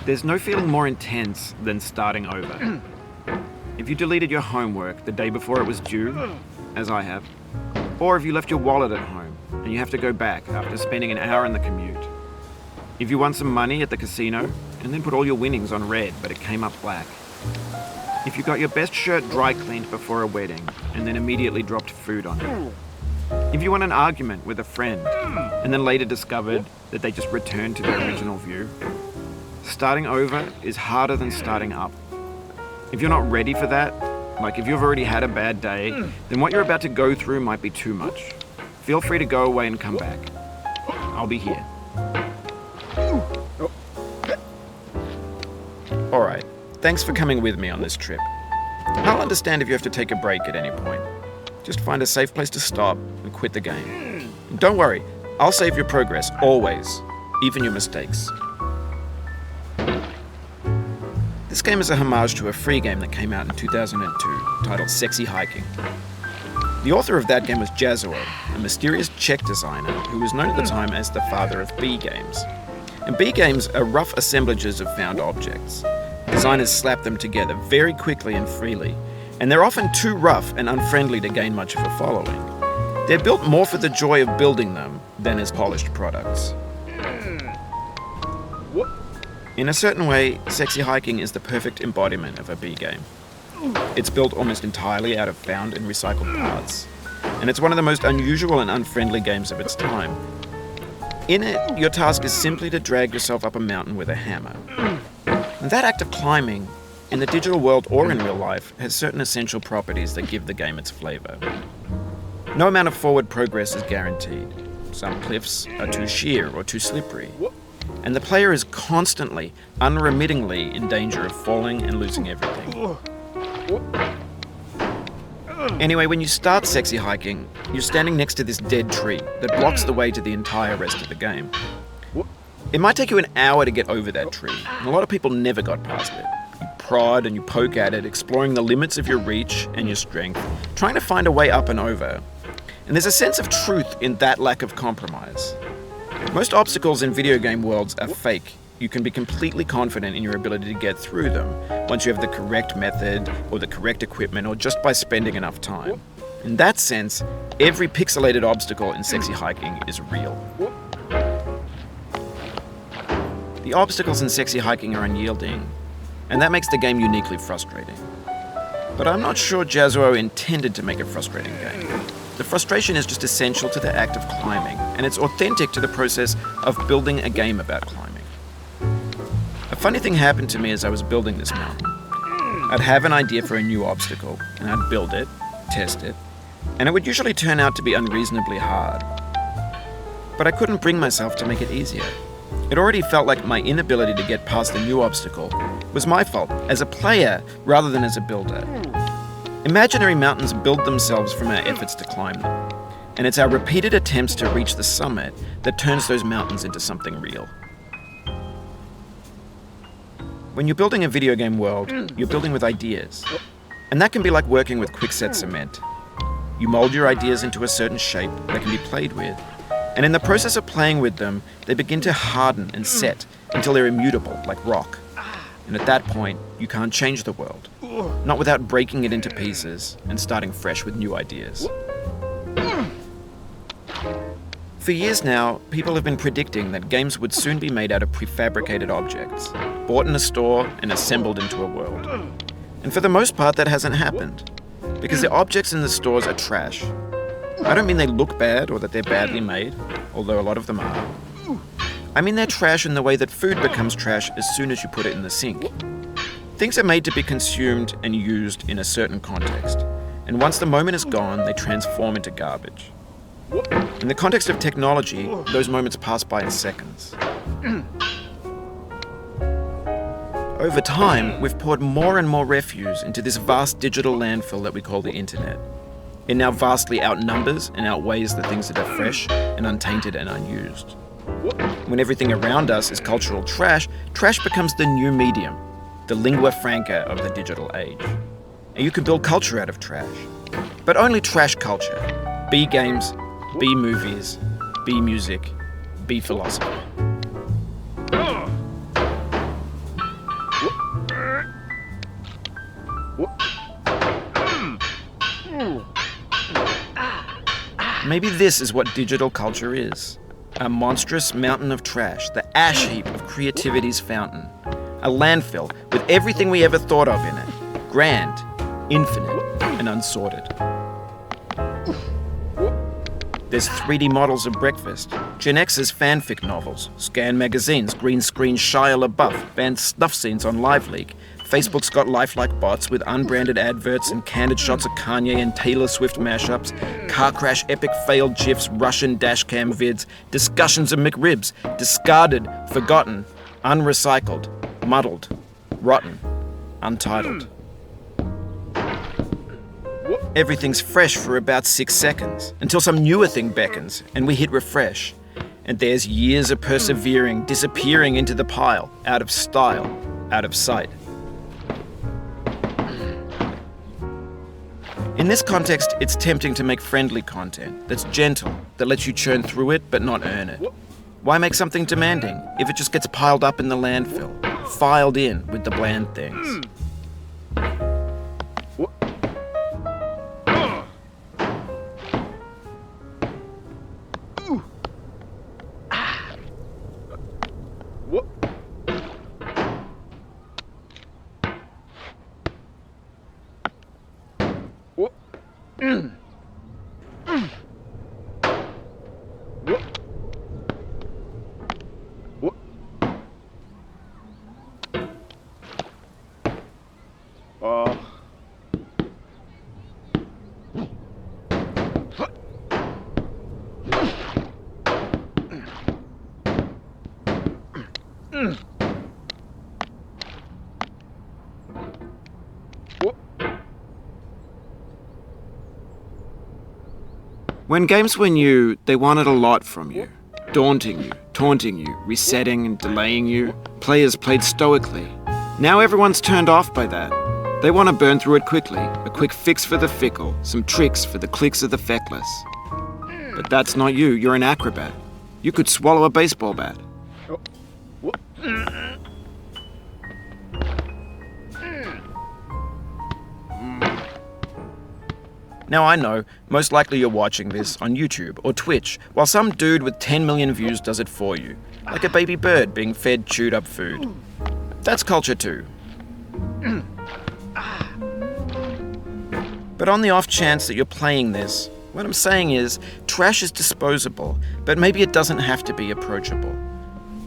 There's no feeling more intense than starting over. If you deleted your homework the day before it was due, as I have, or if you left your wallet at home and you have to go back after spending an hour in the commute. If you won some money at the casino and then put all your winnings on red but it came up black. If you got your best shirt dry cleaned before a wedding and then immediately dropped food on it. If you won an argument with a friend and then later discovered that they just returned to their original view. Starting over is harder than starting up. If you're not ready for that, like if you've already had a bad day, then what you're about to go through might be too much. Feel free to go away and come back. I'll be here. Alright, thanks for coming with me on this trip. I'll understand if you have to take a break at any point. Just find a safe place to stop and quit the game. And don't worry, I'll save your progress, always, even your mistakes. This game is a homage to a free game that came out in 2002, titled Sexy Hiking. The author of that game was Jazzuo, a mysterious Czech designer who was known at the time as the father of B games. And B games are rough assemblages of found objects. Designers slap them together very quickly and freely, and they're often too rough and unfriendly to gain much of a following. They're built more for the joy of building them than as polished products. In a certain way, Sexy Hiking is the perfect embodiment of a B game. It's built almost entirely out of found and recycled parts, and it's one of the most unusual and unfriendly games of its time. In it, your task is simply to drag yourself up a mountain with a hammer. And that act of climbing, in the digital world or in real life, has certain essential properties that give the game its flavor. No amount of forward progress is guaranteed. Some cliffs are too sheer or too slippery. And the player is constantly, unremittingly in danger of falling and losing everything. Anyway, when you start Sexy Hiking, you're standing next to this dead tree that blocks the way to the entire rest of the game. It might take you an hour to get over that tree, and a lot of people never got past it. You prod and you poke at it, exploring the limits of your reach and your strength, trying to find a way up and over. And there's a sense of truth in that lack of compromise. Most obstacles in video game worlds are fake. You can be completely confident in your ability to get through them once you have the correct method or the correct equipment or just by spending enough time. In that sense, every pixelated obstacle in Sexy Hiking is real. The obstacles in Sexy Hiking are unyielding, and that makes the game uniquely frustrating. But I'm not sure Jazzuo intended to make a frustrating game. The frustration is just essential to the act of climbing, and it's authentic to the process of building a game about climbing. A funny thing happened to me as I was building this mountain. I'd have an idea for a new obstacle, and I'd build it, test it, and it would usually turn out to be unreasonably hard. But I couldn't bring myself to make it easier. It already felt like my inability to get past the new obstacle was my fault as a player rather than as a builder. Imaginary mountains build themselves from our efforts to climb them, and it's our repeated attempts to reach the summit that turns those mountains into something real. When you're building a video game world, you're building with ideas, and that can be like working with quickset cement. You mold your ideas into a certain shape that can be played with, and in the process of playing with them, they begin to harden and set until they're immutable, like rock. And at that point, you can't change the world, not without breaking it into pieces and starting fresh with new ideas. For years now, people have been predicting that games would soon be made out of prefabricated objects, bought in a store and assembled into a world. And for the most part, that hasn't happened, because the objects in the stores are trash. I don't mean they look bad or that they're badly made, although a lot of them are. I mean they're trash in the way that food becomes trash as soon as you put it in the sink. Things are made to be consumed and used in a certain context, and once the moment is gone, they transform into garbage. In the context of technology, those moments pass by in seconds. Over time, we've poured more and more refuse into this vast digital landfill that we call the internet. It now vastly outnumbers and outweighs the things that are fresh and untainted and unused. When everything around us is cultural trash, trash becomes the new medium, the lingua franca of the digital age. And you can build culture out of trash, but only trash culture. B games, B movies, B music, B philosophy. Maybe this is what digital culture is. A monstrous mountain of trash, the ash heap of creativity's fountain. A landfill with everything we ever thought of in it. Grand, infinite, and unsorted. There's 3D models of breakfast, Gen X's fanfic novels, Scan magazines, green screen Shia LaBeouf, banned snuff scenes on LiveLeak. Facebook's got lifelike bots with unbranded adverts and candid shots of Kanye and Taylor Swift mashups, car crash epic failed GIFs, Russian dashcam vids, discussions of McRibs, discarded, forgotten, unrecycled, muddled, rotten, untitled. Everything's fresh for about 6 seconds, until some newer thing beckons, and we hit refresh. And there's years of persevering, disappearing into the pile, out of style, out of sight. In this context, it's tempting to make friendly content that's gentle, that lets you churn through it but not earn it. Why make something demanding if it just gets piled up in the landfill, filed in with the bland things? When games were new, they wanted a lot from you. Daunting you, taunting you, resetting and delaying you. Players played stoically. Now everyone's turned off by that. They want to burn through it quickly. A quick fix for the fickle, some tricks for the clicks of the feckless. But that's not you, you're an acrobat. You could swallow a baseball bat. Now I know, most likely you're watching this on YouTube or Twitch, while some dude with 10 million views does it for you, like a baby bird being fed chewed up food. That's culture too. But on the off chance that you're playing this, what I'm saying is, trash is disposable, but maybe it doesn't have to be approachable.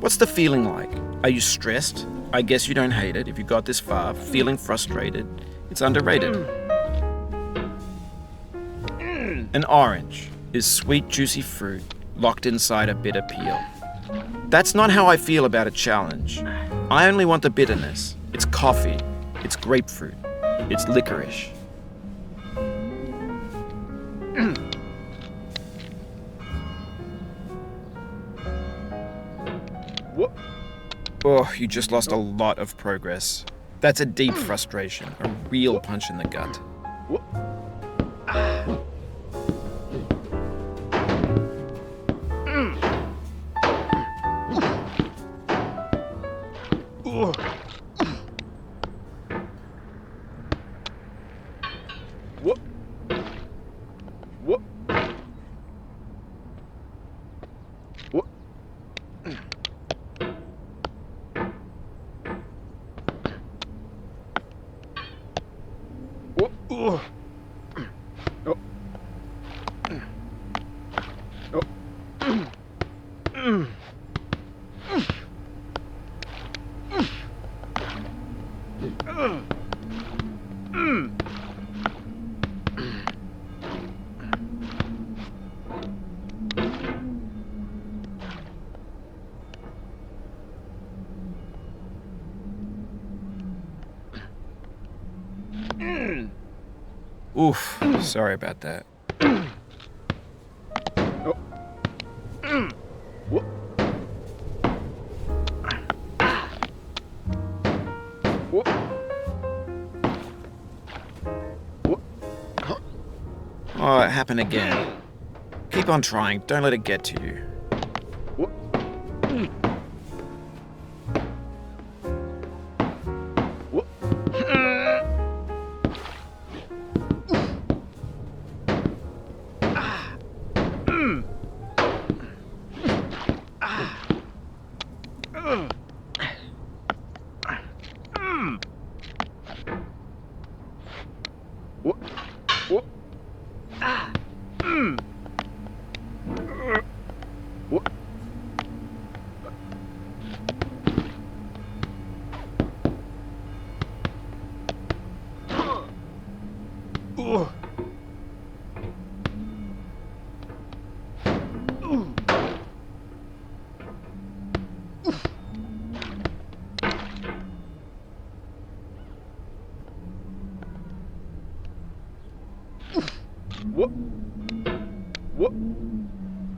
What's the feeling like? Are you stressed? I guess you don't hate it if you got this far. Feeling frustrated? It's underrated. An orange is sweet, juicy fruit locked inside a bitter peel. That's not how I feel about a challenge. I only want the bitterness. It's coffee. It's grapefruit. It's licorice. Oh, you just lost a lot of progress. That's a deep frustration, a real punch in the gut. Oof, sorry about that. Oh, it happened again. Keep on trying, don't let it get to you.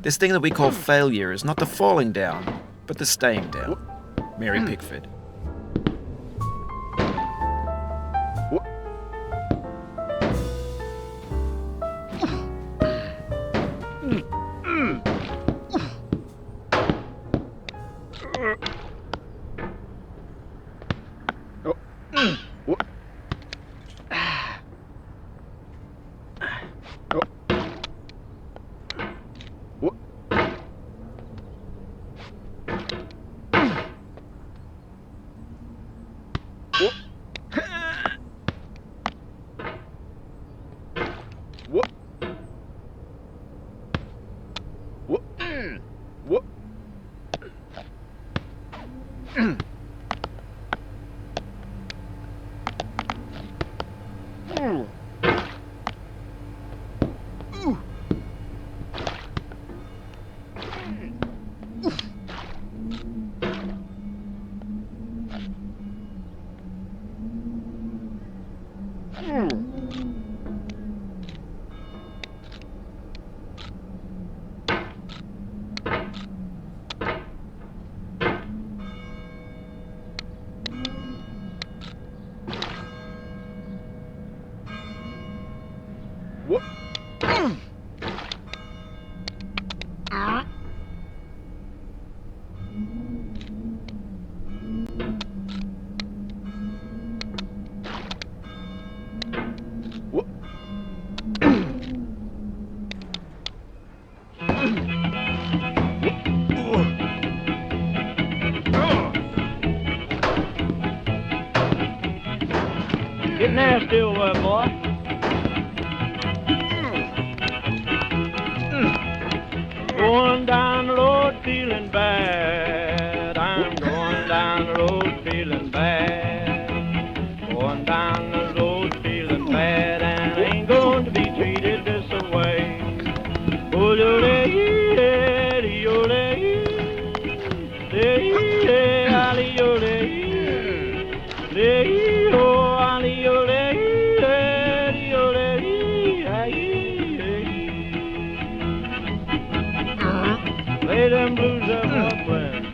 This thing that we call failure is not the falling down, but the staying down. Mary Pickford. Getting there still, boy. Going down the road feeling bad. I'm going down the road feeling bad. Going down the road feeling bad, and I ain't going to be treated this way. Oh, lay them blues up, Upland.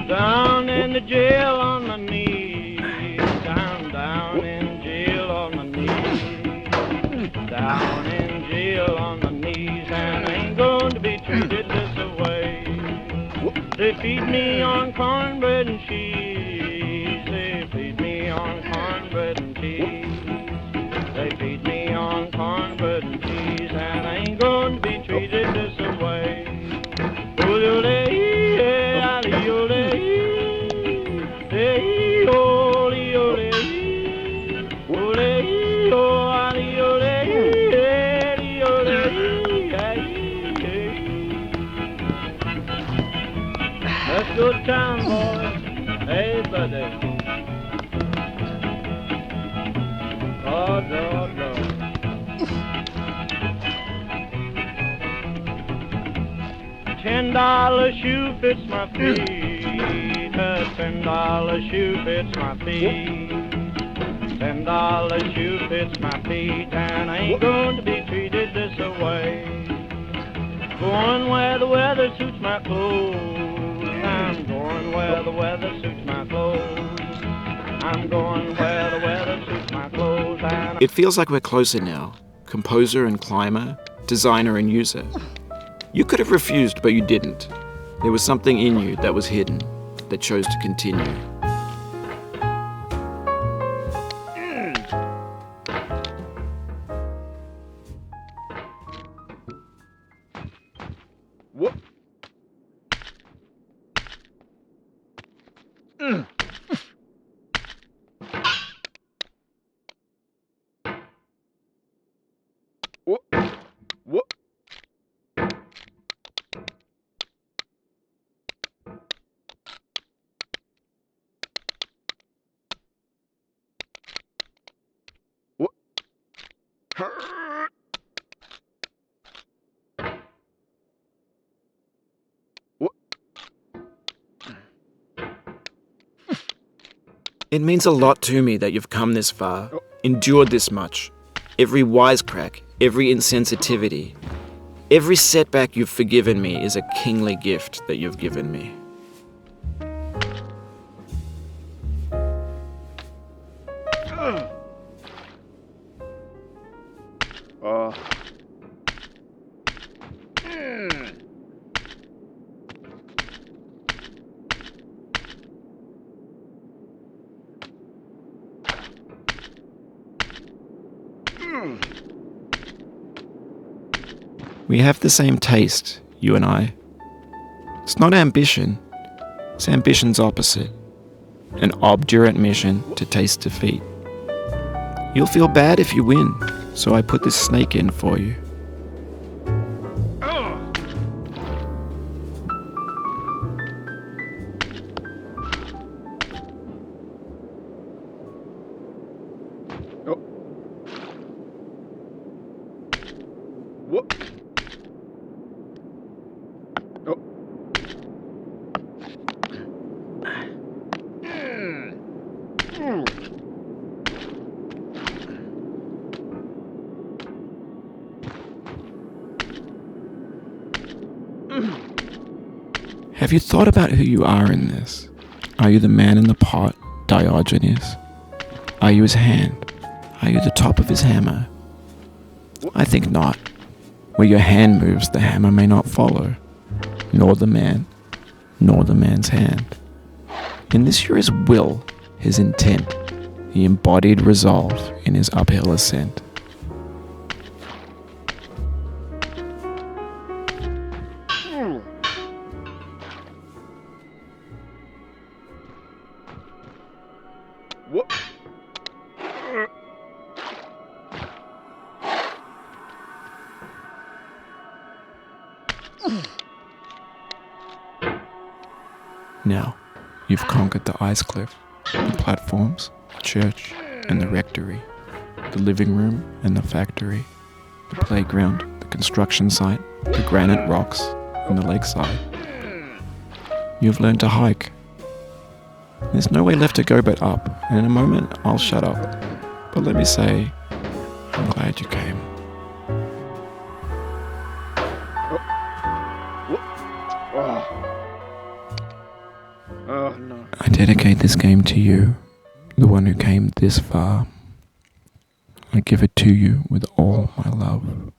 Down in the jail on my knees, down in jail on my knees, down in jail on my knees, and I ain't going to be treated this way. They feed me on cornbread and cheese, they feed me on cornbread and cheese, they feed me on cornbread and cheese, and I ain't going to be treated this way. That's good time, boys. Hey, buddy. Lord, Lord, Lord. $10 shoe fits my feet. A $10 shoe fits my feet. $10 shoe fits my feet, and I ain't going to be treated this way. Going where the weather suits my clothes. I'm going where the weather suits my clothes. I'm going where the weather suits my clothes. And It feels like we're closer now, composer and climber, designer and user. You could have refused, but you didn't. There was something in you that was hidden, that chose to continue. It means a lot to me that you've come this far, endured this much. Every wisecrack, every insensitivity, every setback you've forgiven me is a kingly gift that you've given me. We have the same taste, you and I. It's not ambition, it's ambition's opposite. An obdurate mission to taste defeat. You'll feel bad if you win, so I put this snake in for you. Have you thought about who you are in this? Are you the man in the pot, Diogenes? Are you his hand? Are you the top of his hammer? I think not. Where your hand moves, the hammer may not follow, nor the man, nor the man's hand. In this you're his will, his intent, the embodied resolve in his uphill ascent. Now, you've conquered the ice cliff, the platforms, the church, and the rectory, the living room and the factory, the playground, the construction site, the granite rocks, and the lakeside. You've learned to hike. There's no way left to go but up, and in a moment I'll shut up. But let me say, I'm glad you came. I dedicate this game to you, the one who came this far. I give it to you with all my love.